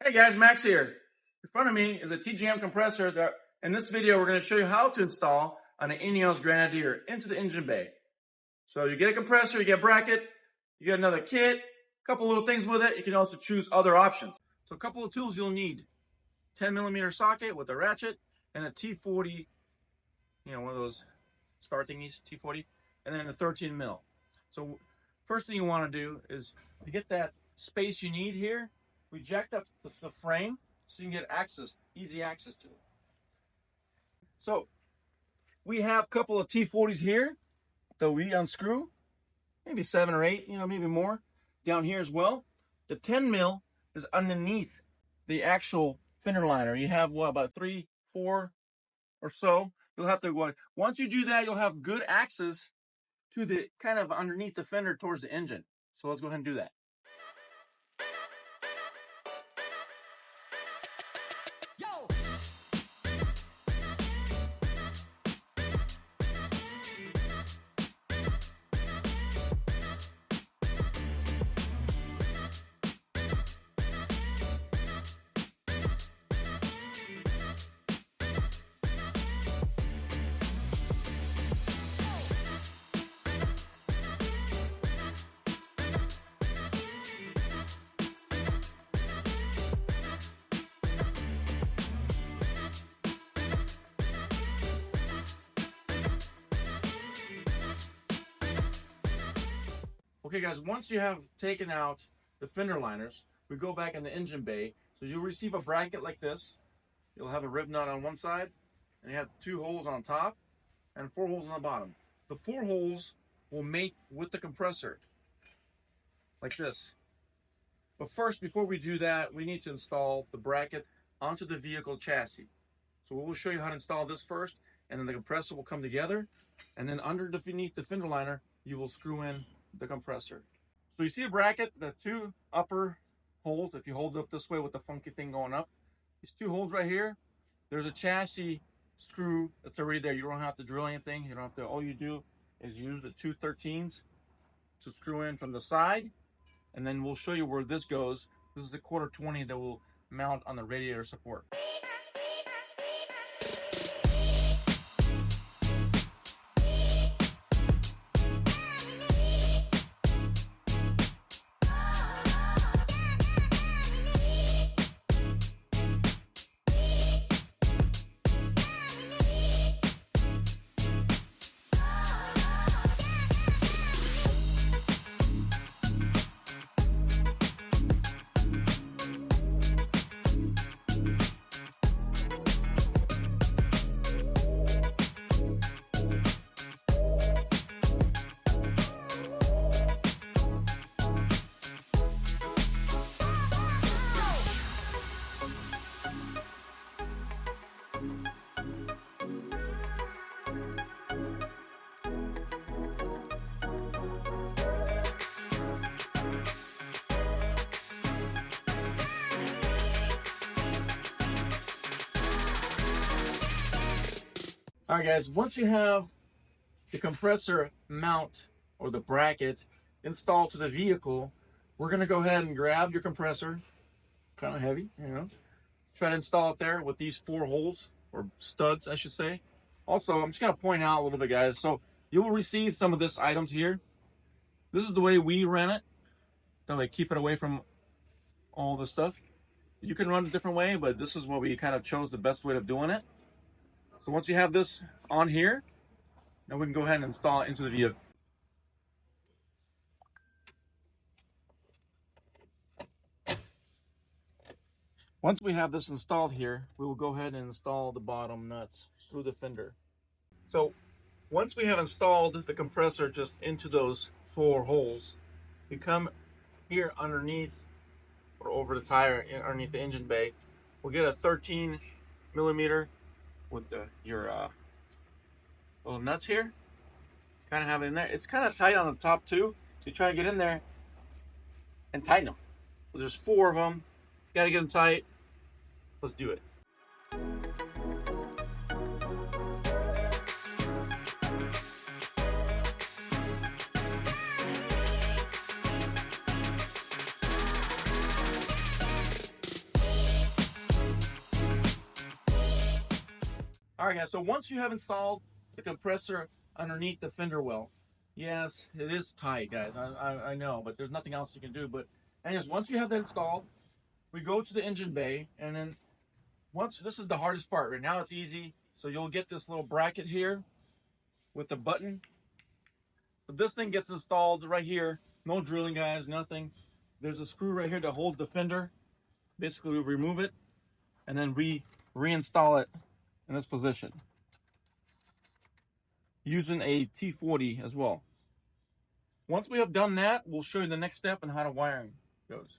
Hey guys, Max here. In front of me is a TJM compressor that in this video we're going to show you how to install on an Ineos Grenadier into the engine bay. So you get a compressor, you get a bracket, you get another kit, a couple little things with it. You can also choose other options. So a couple of tools you'll need: 10mm socket with a ratchet and a T40, one of those star thingies, T40, and then a 13mm. So first thing you want to do is to get that space you need here, we jacked up the frame so you can get easy access to it. So we have a couple of T40s here that we unscrew, maybe 7 or 8, maybe more, down here as well. The 10mm is underneath the actual fender liner. You have about 3, 4 or so. You'll have to go. Once you do that, you'll have good access to the kind of underneath the fender towards the engine. So let's go ahead and do that. Okay guys, once you have taken out the fender liners, we go back in the engine bay. So you'll receive a bracket like this. You'll have a rib nut on one side, and you have 2 holes on top and 4 holes on the bottom. The 4 holes will mate with the compressor, like this. But first, before we do that, we need to install the bracket onto the vehicle chassis. So we'll show you how to install this first, and then the compressor will come together, and then underneath the fender liner, you will screw in the compressor. So you see a bracket, the 2 upper holes, if you hold it up this way with the funky thing going up, these 2 holes right here, there's a chassis screw that's already there. You don't have to drill anything. You don't have to, all you do is use the 2 13s to screw in from the side, and then we'll show you where this goes. This is a 1/4 20 that will mount on the radiator support. Alright guys, once you have the compressor mount or the bracket installed to the vehicle, we're going to go ahead and grab your compressor, kind of heavy, try to install it there with these 4 holes, or studs I should say. Also, I'm just going to point out a little bit guys, so you will receive some of this items here. This is the way we ran it, that way keep it away from all the stuff. You can run a different way, but this is what we kind of chose the best way of doing it. So once you have this on here, now we can go ahead and install it into the vehicle. Once we have this installed here, we will go ahead and install the bottom nuts through the fender. So once we have installed the compressor just into those 4 holes, you come here underneath or over the tire, underneath the engine bay. We'll get a 13mm with your little nuts here. Kind of have it in there. It's kind of tight on the top too, so you try to get in there and tighten them. So there's 4 of them. Got to get them tight. Let's do it. All right, guys, so once you have installed the compressor underneath the fender well, yes, it is tight, guys. I know, but there's nothing else you can do. But anyways, once you have that installed, we go to the engine bay, and then this is the hardest part. Right now it's easy. So you'll get this little bracket here with the button. But this thing gets installed right here. No drilling, guys, nothing. There's a screw right here to hold the fender. Basically, we remove it, and then we reinstall it in this position using a T40 as well. Once we have done that, we'll show you the next step and how the wiring goes.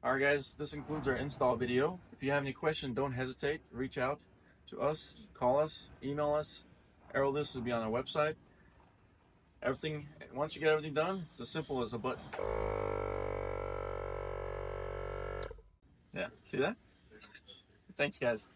Alright guys, this concludes our install video. If you have any questions, don't hesitate. Reach out to us, call us, email us. Arrow this will be on our website. Everything, once you get everything done, it's as simple as a button. Yeah, see that? Thanks guys.